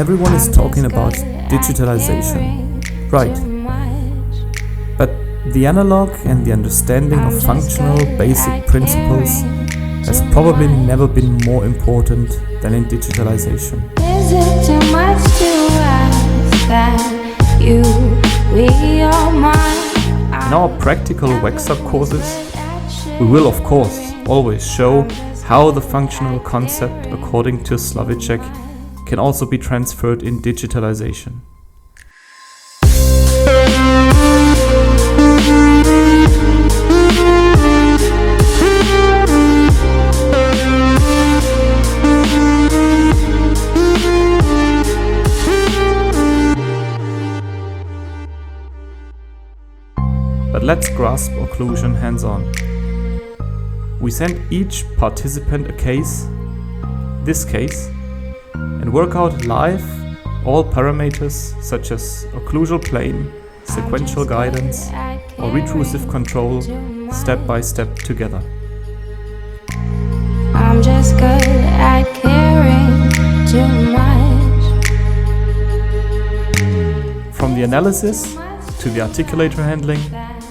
Everyone is talking about digitalization, right? But the analog and the understanding of functional basic principles has probably never been more important than in digitalization. Is it too much to ask that we are mine? In our practical Waxup courses, we will of course always show how the functional concept according to Slavicek can also be transferred in digitalization. But let's grasp occlusion hands-on. We send each participant a case, this case, and work out live all parameters such as occlusal plane, sequential guidance, or retrusive control step by step together. I'm just good at caring too much. From the analysis to the articulator handling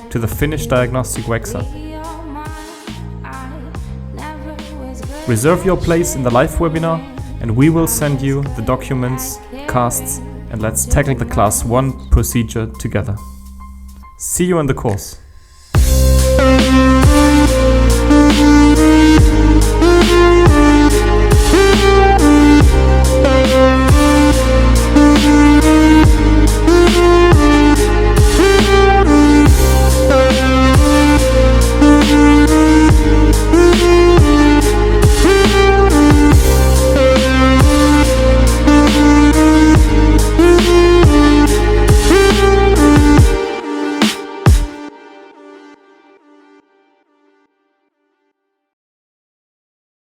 to the finished diagnostic Waxup. Reserve your place in the live webinar and we will send you the documents, casts, and let's tackle the Class 1 procedure together. See you in the course.